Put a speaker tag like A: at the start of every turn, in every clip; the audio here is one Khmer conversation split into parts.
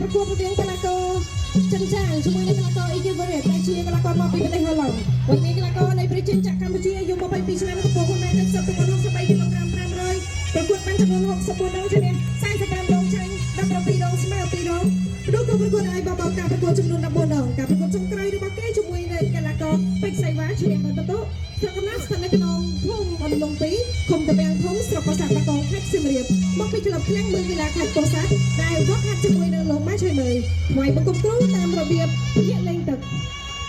A: ប្រកួតរវាងកីឡាករចិនចាងជាមួយនឹងកីឡាករអ៊ីគីវរ៉េតដែលជាកីឡាករមកពីប្រទេសហូឡង់วันนี้កីឡាករនៃប្រជាជាតិកម្ពុជាអាយុ22ឆ្នាំកំពុងប្រមាណ70ទៅ63គីឡូក្រាម500ប្រកួតបានចំនួន64ដងឈ្នះ45ដងចាញ់17ដងស្មើ2ដងព្រោះក៏ប្រកួតឲ្យបបោការប្រកួតចំនួន14ដងការប្រកួតចុងក្រោយរបស់គេជាមួយនឹងកីឡាករពេជ្រសៃវ៉ាឈ្នះដោយបន្ទុកស្រុកកំណើតស្ថិតនៅក្នុងភូមិអន្លង់2ឃុំតាពាំងធំស្រុកប្រាសាទបាគងខេត្តសៀមរាបមកពីក្លឹបឃ្លាំងមើលកីឡាខេត្តពោធិ៍សាត់ដែលវឹកហាត់ជាមួយនឹងលោកម៉ាឆៃមើលថ្មីបង្គំគ្រូតាមរបៀបជាលេងទឹក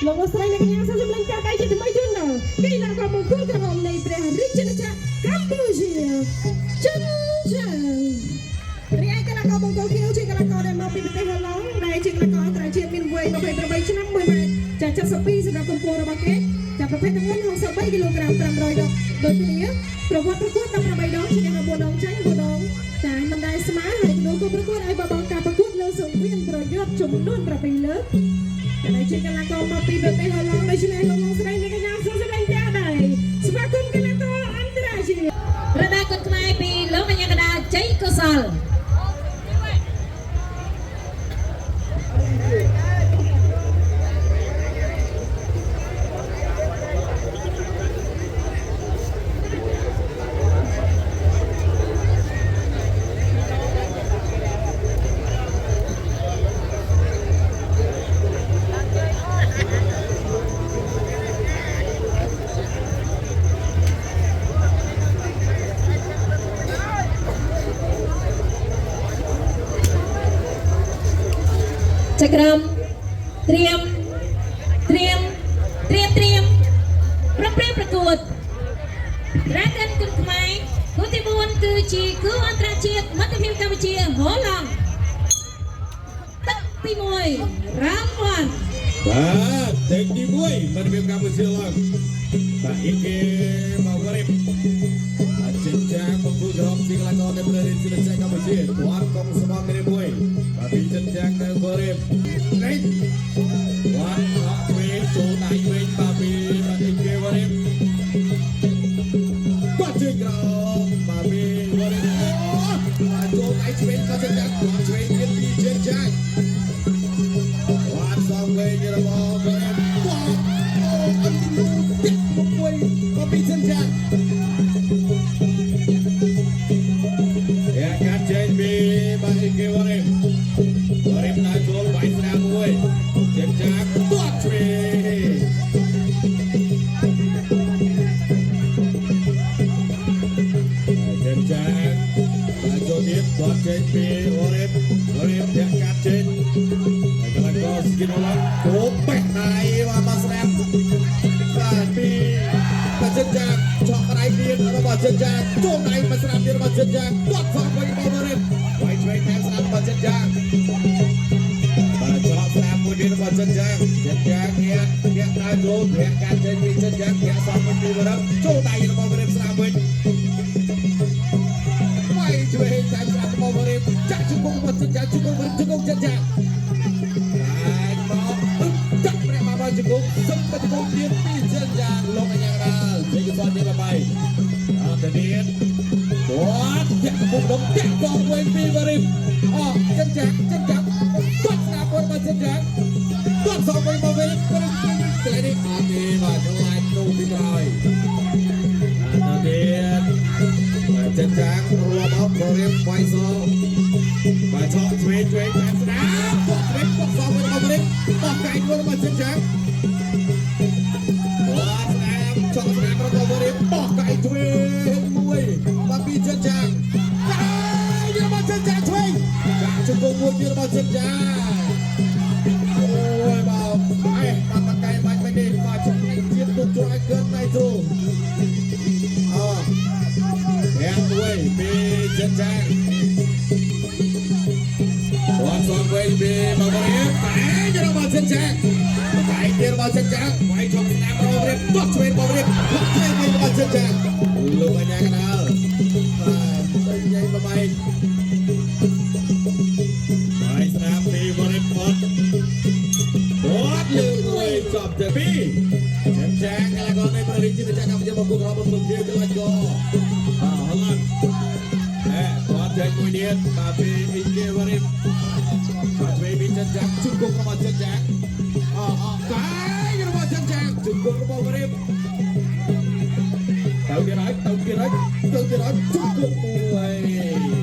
A: លោកស្រីនៃកញ្ញាសូមសម្លេងចាដៃជាថ្មីជូនដល់កីឡាករបង្គោលក្រហមនៃព្រះរាជាណាចក្រកម្ពុជាចិនចារីឯកីឡាករបង្គោលខៀវជាកីឡាករដែលមកពីប្រទេសហូឡង់ដែលជាកីឡាករអន្តរជាតិមានវ័យ28ឆ្នាំ1ម៉ែត្រចា72សម្រាប់កម្ពស់របស់គេចាប់ប្រភេទទម្ងន់63គីឡូក្រាម500ដងដូចគ្នាប្រវត្តិប្រកួត18ដងឈ្នះ14ដងចាញ់4ដងចាមិនដែលស្មើហើយនោះក៏ប្រកួតឲ្យបបការប្រកួតលើសង្វៀនប្រយុទ្ធចំនួន7លើកដែលជាកីឡាករមកពីប្រទេសហូឡង់ដូច្នេះលោកស្រីនៃកញ្ញាសូមសម្ដែងចាដែរស្វាគមន៍កីឡាករអន្តរជាតិរដូវគុណខ្មែរពីលោកកញ្ញាកដាជ័យកុសលចក្រមត្រៀមប្រព្រឹត្តប្រកួតរ៉ាកិនគុណខ្មែរគូទី4គឺជាគូអន្តរជាតិមិត្តភាពកម្ពុជាហូឡង់ទឹកទី1រង្វាន់
B: បាទទឹកទី1មិត្តភាពកម្ពុជាឡង់បាទអ៊ីគេមកវ៉ារីអចិន្តាមកគូក្រុមទីកីឡាករនៃប្រទេសជាតិកម្ពុជាគាត់កុំស្មងគ្នាមួយបាទពីចិន្តាទៅវ៉ារីនេះគាត់អត់វិញចូលដៃវិញបាទពីបាទអ៊ីគេវ៉ារីគាត់ជិះក្រោមបាទពីវ៉ារីបាទចូលដៃឆ្វេងគាត់ចិន្តាគាត់ឆ្វេងទៀតពីចិន្តាគាត់សងវិញរបស់វ៉ារីគាត់អត់ទីមកមួយបាទពីចិន្តាការចេញពីបាទអ៊ីគេវ៉ារីណាចូលវាយស្រាមួយចេញចាក់ទាត់ឆ្វេងចេញចាក់បាទចូលទៀតទាត់ចេញពីវ៉ារីអ្នកកាត់ចេញហើយកន្លងក៏ស្គីនឡងគោបេះដៃមកស្រាមបាទពីបាទចេញចាក់ឆក់ដៃទៀតរបស់ចេញចាក់ចូលដៃមកស្រាមទៀតរបស់ចេញចាក់ទាត់ផងវិញរបស់វ៉ារីវាយឆ្វេងតាមស្រាមរបស់ចេញចាក់មួយទៀតរបស់ចិនចាងអ្នកដើរចូលអ្នកការចេញពីចិនចាងអ្នកសំមួយពីរំចូលដៃរបស់វ៉ារីស្រាវិញវាយឆ្វេងតាមស្រារបស់វ៉ារីចាក់ជង្គង់របស់ចិនចាងជង្គង់ចិនចាងហើយមកចាក់ព្រះមកជង្គង់សុំទៅជង្គង់ទៀតពីចិនចាងលោកអញ្ញារាលជ័យសនទៀតបាយអត់ទេទៀតគាត់ចាក់ជង្គង់ដុំចាក់កងវិញពីវ៉ារីអូចិនចាងគាត់ស្នាប់របស់ចិនចាងគាត់សងវិញមកវិញតែនេះអត់ទេបាទឆ្លាយទូពីក្រោយអត់ទេចិនចាងរួមអបក៏រៀបវាយសងបាទឆក់ឆ្វេងតាមស្នាគាត់ឆ្វេងគាត់សងវិញមកវិញបោះកែងរបស់ចិនចាងគាត់ស្នាប់ឆក់ស្នាប់របស់វ៉ារីបោះកែងឆ្វេងមួយបាទពីចិនចាងតែរបស់ចិនចាងឆ្វេងចាក់ជង្គង់មួយទៀតរបស់ចិនចាងអូយបងអេបាត់កែបាច់មិនទេបាទចង់ឲ្យជាតិទុកជួយឲ្យកើនដៃទូអូទាំងមួយពីចិនចាងគាត់សងវិញពីមកវិញតែរបស់ចិនចាងតែទៀតរបស់ចិនចាងវាយជប់ស្នាមរបស់វិញទាត់ឆ្វេងរបស់វិញទាត់ឆ្វេងរបស់ចិនចាងលោកអញ្ញាកណ្ដាលបាទទៅញ៉ៃបបាយហើយស្នាមពីវ៉ារីផតគាត់លើកមួយចប់ទៅពីចិនចាងកីឡាករនៃប្រទេសជាតិកម្ពុជាមកគូក្រមកជាកីឡាករហូឡង់គាត់ចេញមួយទៀតបាទពីអ៊ីគេវ៉ារីបាទឆ្វេង ចាក់ជង្គង់របស់ចិនចាក់កាយរបស់ចិនចាក់ជង្គង់របស់វរិបទៅទៀតហើយជង្គង់មួយ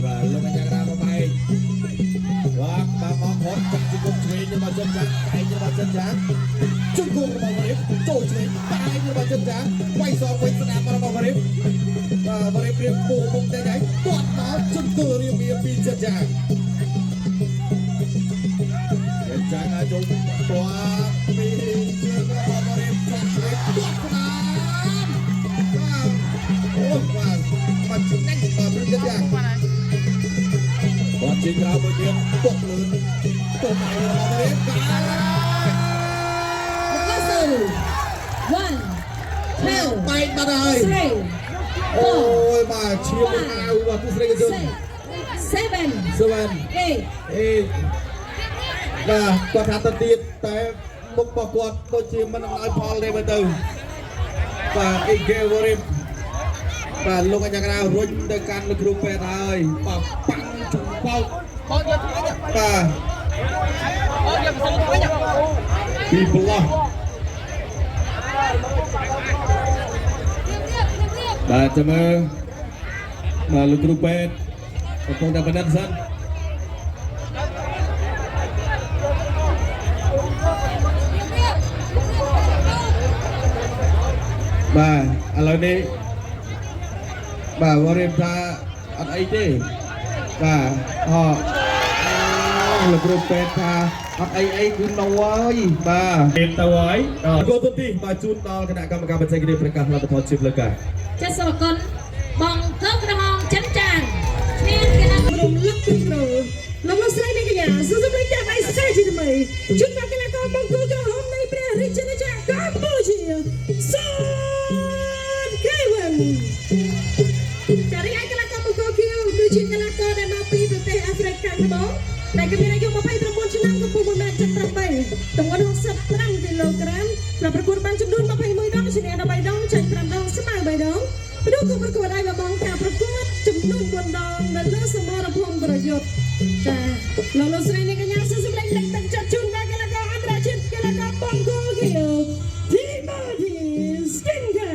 B: បាទលោកអាចារ្យរបស់ម៉ែបាទបាទមកហត់ចាក់ជង្គង់ឆ្វេងរបស់ចិនចាក់កាយរបស់ចិនចាក់ជង្គង់របស់វរិបចូលឆ្វេងកាយរបស់ចិនចាក់វាយសងវិញស្ដាប់របស់វរិបបាទវរិបរៀបពោមុខតែហើយទាត់មកជង្គង់រៀបមានពីចិនចាក់ចាក់អាចចូលตัวពីជើងរបស់រៀបចាក់ឆ្វេងទាត់ស្ដាប់អូបាទបាត់ចំណេញបាទព្រឹកចាក់បាត់ជិះក្រៅមួយទៀតទាត់លឿនទៅមករបស់រៀបកាបែកបាត់ហើយអូយបាទឈៀមអាវបាទผู้ស្រីកជន
A: 7
B: បាទគាត់ថាទៅទៀតតែមុខរបស់គាត់ដូចជាមិនឲ្យផលទេមើលទៅបាទអ៊ីហ្គេវរិបបាទលោកអាចារ្យរុញទៅកាន់លោកគ្រូពេទ្យហើយបាទប៉ាំងជុំបោកបាទពីប្លោះបាទចាំមើលបាទលោកគ្រូពេទ្យកំពុងតែបណ្ឌិតសិនបាទឥឡូវនេះបាទវរិបថាអត់អីទេបាទលោកគ្រូពេទ្យថាអត់អីគឺនៅហើយបាទទៅហើយគោទុនទីបាទជូនដល់គណៈកម្មការបច្ចេកទេសប្រកាសផលិតផលជាផ្លូវការ
A: ចាសសូមអរគុណបងកឹមក្រហមចិនចានគ្នាគណៈក្រុមលឹកទឹកក្រលោកស្រីនេះកញ្ញាសូមសម្លេងจากไอ้ស្រីជាថ្មីជូនដល់គណៈកម្មបងកឹមក្រហមនៃព្រះរាជាណាចក្រកម្ពុជាសូមកេវិនចារីឯគណៈកម្មបងកឹមគឺជាគណៈកម្មដែលមកពីប្រទេសអាហ្វ្រិកខាងត្បូងដែលមានអាយុ29ឆ្នាំកំពុងបានចាត់8ទម្ងន់65គីឡូក្រាមប្រកួតបានចំនួន21ដងឈ្នះ13ដងចាញ់5ដងស្មើ3ដងព្រោះក៏ប្រកួតឲ្យបងការប្រកួតចំនួន4ដងនៅលើសមរភូមិប្រយុទ្ធចាលោកស្រីនេះកញ្ញាសូមសម្លេងទឹកចាត់ជូនដល់កីឡាករអន្តរជាតិកីឡាករបង្គោលគីទីម៉ូធីស្ទីងហ្គា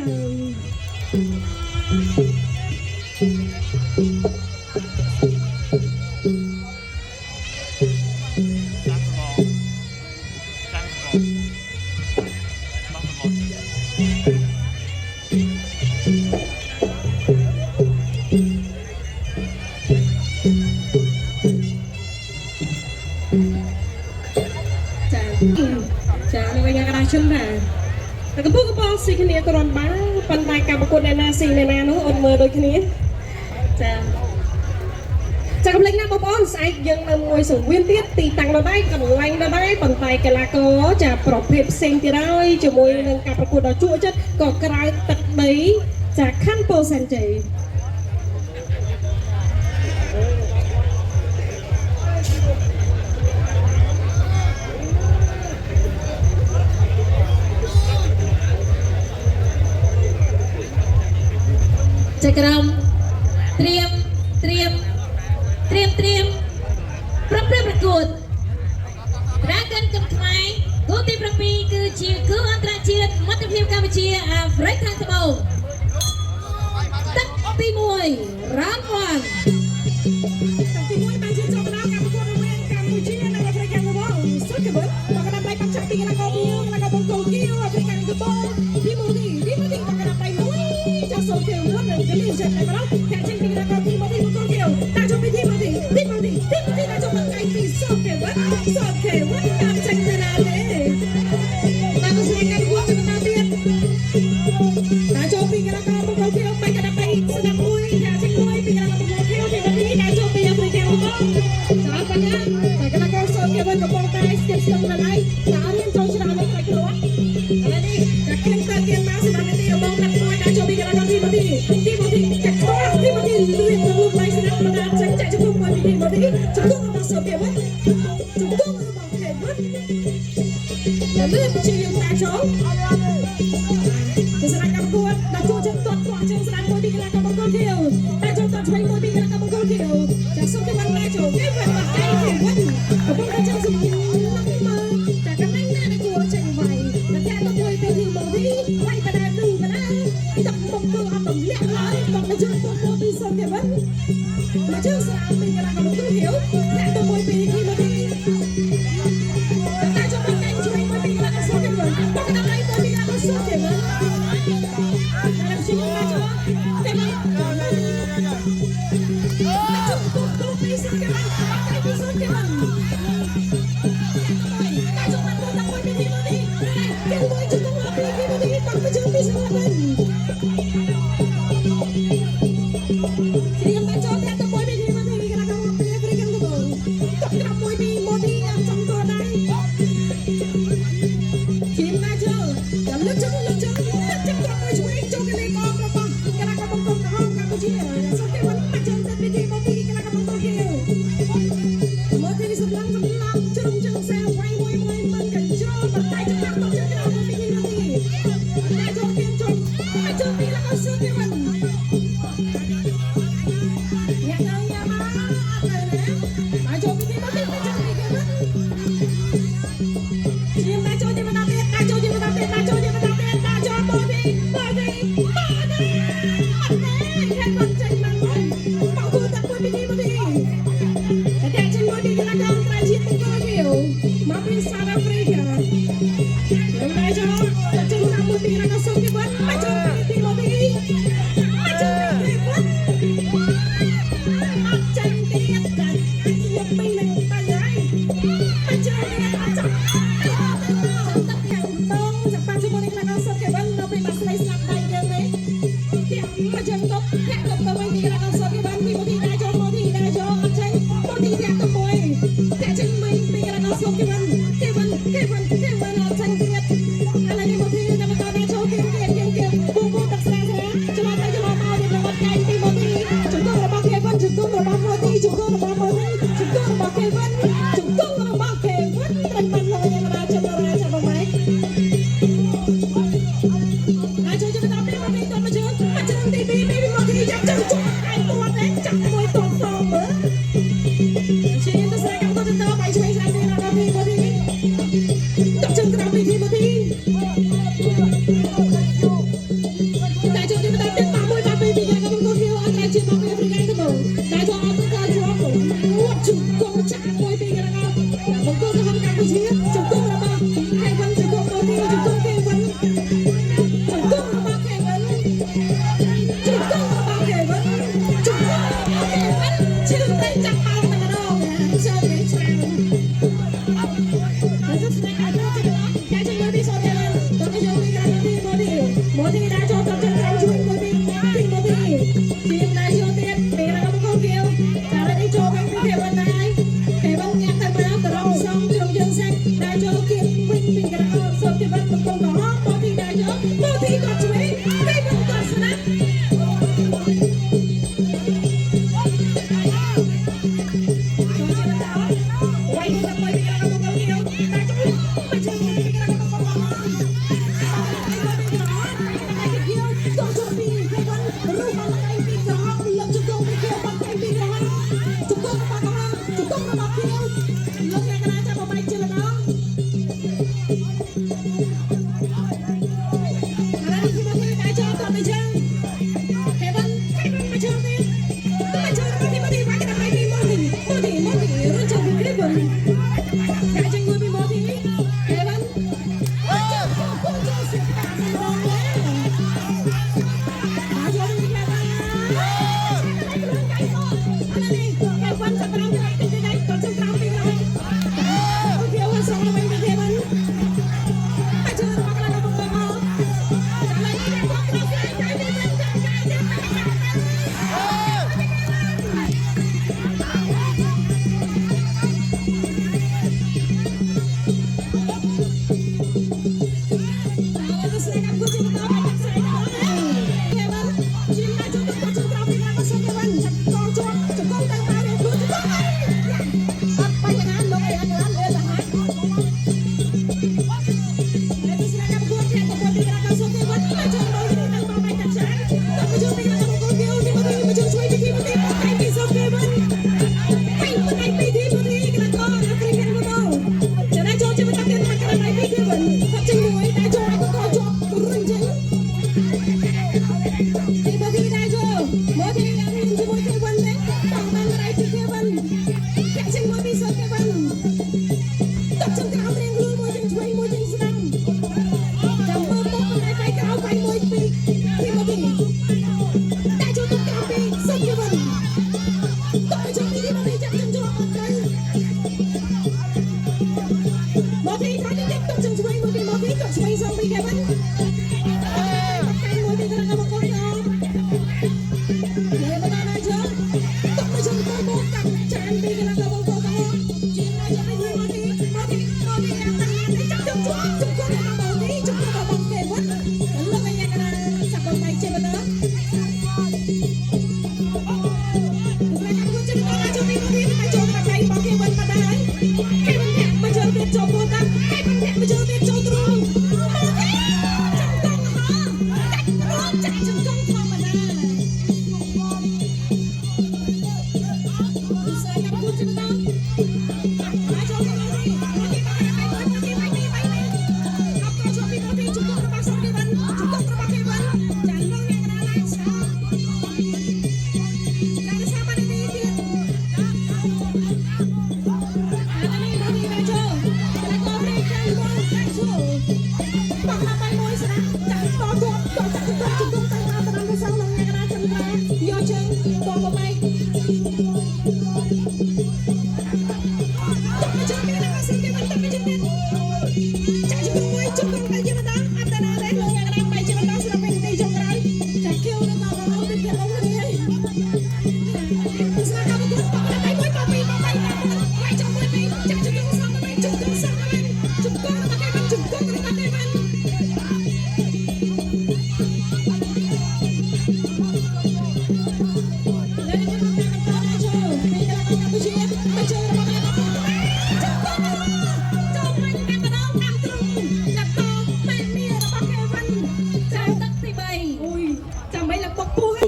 A: ចាលោកកញ្ញាកណ្ដាលជុំថាតែកំពុងកំពុងស៊ីគ្នាគ្រាន់បានប៉ុន្តែការប្រកួតអ្នកណាស៊ីអ្នកណានោះអត់មើលដូចគ្នាចាកំលេចណាបងប្អូនស្អែកយើងនៅមួយសង្វៀនទៀតទីតាំងនៅដែរកន្លែងនៅដែរប៉ុន្តែកីឡាករចាប្រភេទផ្សេងទៀតហើយជាមួយនឹងការប្រកួតដ៏ជក់ចិត្តក៏ក្រៅទឹកដីចាខណ្ឌពោធិ៍សែនជ័យចាក្រុមត្រៀមប្រកួត Dragon កំខ្មែរគូទី7គឺជាគូអន្តរជាតិមិត្តភាពកម្ពុជាអាហ្វ្រិកខាងត្បូងទឹកទី1រ៉ាន់វ៉ាន់ទឹកទី1បានជាចូលដល់ការប្រកួតរវាងកម្ពុជានិងអាហ្វ្រិកខាងត្បូងសុខភាពបកណ្ដាប់ដៃបាត់ចាក់ពីកីឡាករមួយកីឡាករបង្គោលគីវអាហ្វ្រិកខាងត្បូងទី1បកណ្ដាប់ដៃមួយចាសូមគៀវវត្តនិងកលីចេញតែម្ដងតែចេញពីកីឡាករទី1បង្គោលគីវតាចូលពីទី1តាចូលមកឯទីសុខភាពតាមចេញទៅណាទេតាមស្រីកាន់គួរទៅណាទៀតតាចូលពីកីឡាករបង្គោលគីវបែកកណ្ដាប់ដៃស្ដាប់មួយចាចេញមួយពីកីឡាករបង្គោលគីវទី1តាចូលពីអាហ្វ្រិកខាងត្បូងចាបញ្ញាតែកីឡាករសូមគៀវកំពុងតែស្ទាក់ស្ទង់នៅឡើយចារៀនចូលច្រើននៅផ្នែកគ្រួឥឡូវនេះចាគៀងទៅគៀងមកសម្រាប់នាទីបងដាក់មួយតាចូលពីកីឡាករទី1ចាខ្វះទី1លឿនទៅលុបដៃស្ដាប់បណ្ដាចេញចាក់ជង្គង់មួយពីទី1ជង្គង់របស់សូមគៀវជង្គង់របស់ខេវលឿនជាយើងតាចូលគឺស្រាច់កម្មគួតដល់ជួជើងទាត់ខ្វះជើងស្ដាប់មួយពីកីឡាករបង្គោលគីវតាចូលតាឆ្វេងមួយពីកីឡាករបង្គោលគីវចាសូមគៀវបានតាចូលគៀវបានបាត់ដៃគៀវកំពុងតែចូលសម្ แต่กันไม่น่าจะกลัวใจไวแต่แค่ต้องคุยไปทีมองที่ไว้ประดาดูกันนะจับมงกุฎเอาตรงเลี้ยงเลยบอกมาชื่อตัวโมบีโซเก็บไว้มาชื่อสามปีกันละกับลูกตู้หิวแต่ตัวมวยปีที่มาดีแต่ตาจะไม่แต่งช่วยมวยปีกันละกับโซเก็บไว้บอกกันอะไรมวยปีกันละกับโซเก็บไว้แล้วชิงมาจ้ะเก็บไว้จุดตัวปีโซเก็บไว้ใครปีโซเก็บไว้Hãy subscribe cho kênh Ghiền Mì Gõ để không bỏ lỡ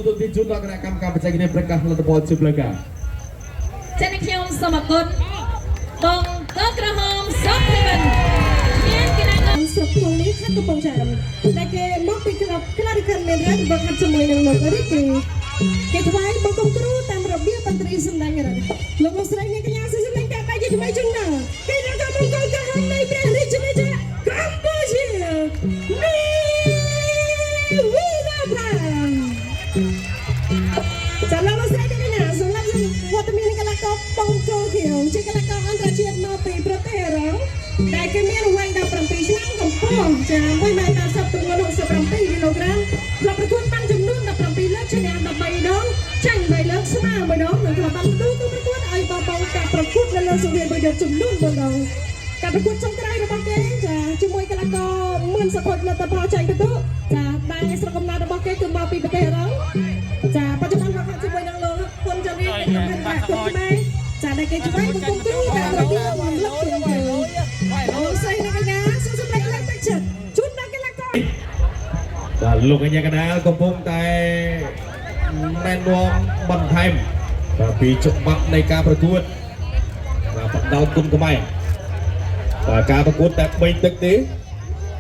B: Tuntut dijunដល់គណៈកម្មការបច្ចេកទេសប្រកាសលទ្ធផលជាផ្លូវការ
C: ចា៎ខ្ញុំសូមអរគុណបងកក្រហមសុខភាពមានគណៈកម្ម
A: ស្រុកភ្នំនេះខេត្តកំពង់ចាមតែគេមកពីក្លឹបក្លារិកាន់មានរ៉ាត់បង្ហាត់ជាមួយនឹងលោករីគេថ្វាយបង្គំគ្រូតាមរបៀបតន្ត្រីសម្ដែងរ៉ាត់លោកលោកស្រីអ្នកកញ្ញាសិសម្ដែងការបែកជាថ្មីជើងណាគេនឹងកំពុងកោននៃព្រះរាជាណាចក្រកម្ពុជានេះវីណាប្រាចាលោកលោកស្រីអ្នកកញ្ញាសម្រាប់វត្តមានកីឡាករបងចូលខៀវជាកីឡាករអន្តរជាតិមកពីប្រទេសអឺរ៉ុបដែលគេមានវ័យ17ឆ្នាំកំពុងចា1.80 ម៉ែត្រទម្ងន់67គីឡូក្រាមក្លឹបប្រកួតបានចំនួន17លើកឈ្នះ13ដងចាញ់3លើកស្មើ1ដងនិងក្លឹបបានផ្ដល់ទូប្រកួតឲ្យបងប្អូនការប្រកួតនៅលើសង្វៀនប្រយុទ្ធចំនួន4ដងការប្រកួតចុងក្រោយរបស់គេចាជាមួយកីឡាករមឿនសុខុតលទ្ធផលចាញ់ពិន្ទុចាដែលស្រុកកំណើតរបស់គេគឺមកពីប្រទេសអឺរ៉ុបចាបច្ចុប្បន្នគាត់ជាមួយនឹងលោកហ៊ុនចន្ទរាខ្ញុំឃើញថាគុំខ្មែរចាដែលគេជួយបង្គំគ្រូតាមរបៀបលឹកជើងលោកស្រីអ្នកកញ្ញាសូមសម្ដែងឡើងទឹកចិត្តជូនដល់កីឡាករ
B: បាទលោកកញ្ញាកណ្ដាលកំពុងតែណែនាំបន្ថែមបាទពីច្បាប់នៃការប្រកួតបាទបដោតគុណខ្មែរបាទការប្រកួតតែ3ទឹកទេ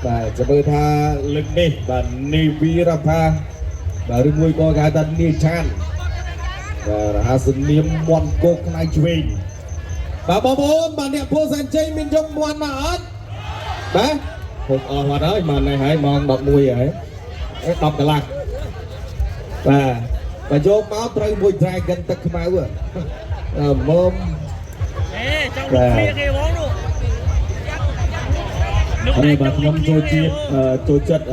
B: បាទจะមើលថាលើកនេះបាទនីវីរផាបាទឬមួយក៏គេហៅថានីឆានបាទរហស្សនាមមន់គោកផ្នែកឆ្វេងបាទបងប្អូនបាទអ្នកពោធិ៍សែនជ័យមានយកមន់មកអត់បាទហូបអស់បាត់ហើយមកនេះហើយម៉ោង11ហើយ10កន្លះបាទបើយកមកត្រូវមួយ Dragon ទឹកខ្មៅមើម
D: ចង់លោកគ្នាគេហ្មងនោះ
B: ហើយបាទខ្ញុំចូលចិត្ត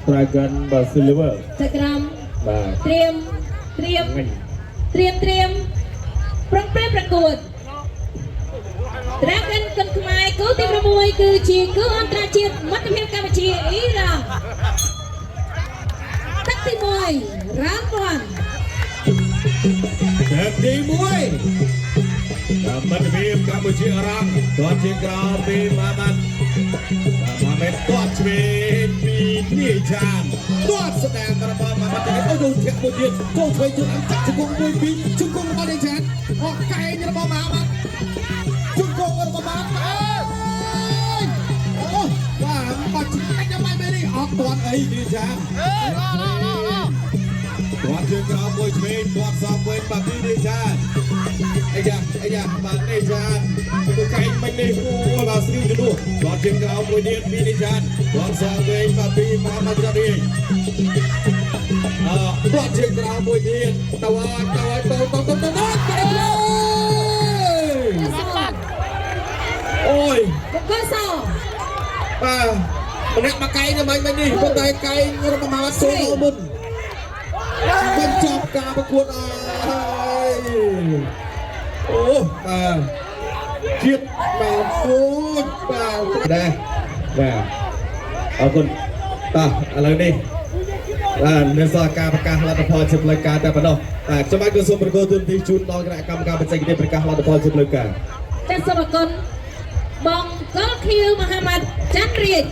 B: Dragon បាទ Silver
C: ចក្រម
B: បាទ
C: ត្រៀមប្រឹងប្រែងប្រកួត Dragon គុនខ្មែរគូទី6គឺជាគូអន្តរជាតិមិត្តភាពកម្ពុជាអ៊ីរ៉ង់ទឹកទី1រ៉ាន់វ៉ាន់
B: ទឹកទី1បាទមិត្តភាពកម្ពុជាអរ៉ង់ទាត់ជាក្រោមពីម៉ាម៉ាត់បាទម៉ាម៉ាត់ទាត់ឆ្វេងពីនីចានទាត់ស្ដាងរបស់ម៉ាម៉ាត់អូយធាក់មួយទៀតចូលឆ្វេងជើងអង្គចាក់ជង្គង់1 2ជង្គង់របស់នីចានអស់កែងរបស់ម៉ាម៉ាត់ជង្គង់របស់ម៉ាម៉ាត់អូបាទបាច់ឆ្វេងដល់បែបនេះអត់ទាត់អីនីចានទាត់ជើងក្រោមមួយឆ្វេងទាត់សំវិញបាទពីនីចានអាយ៉ាបាទនីចានទៅកែងមិននេះអូបាទស្រីទៅនោះទាត់ជើងក្រោមមួយទៀតពីនីចានទាត់សំវិញបាទពីម៉ាម៉ាត់ចារីទាត់ជើងក្រោមមួយទៀតទៅអូយ
C: បកសោ
B: បាទម្នាក់មកកែងទៅមិននេះប៉ុន្តែកែងរបស់ម៉ាម៉ាត់សូនមុនបញ្ចប់ការប្រកួតហើយអូបាទជាតិបាទអូបាទដែរបាទអរគុណតោះឥឡូវនេះបាទនៅសល់ការប្រកាសលទ្ធផលជាផ្លូវការតែប៉ុណ្ណោះបាទខ្ញុំបាទក៏សូមប្រកួតទូនទីជូនដល់គណៈកម្មការបច្ចេកទេសប្រកាសលទ្ធផលជាផ្លូវការ
C: ចាសសូមអរគុណបងកលខៀវមហាម៉ាត់ច័ន្ទរាជ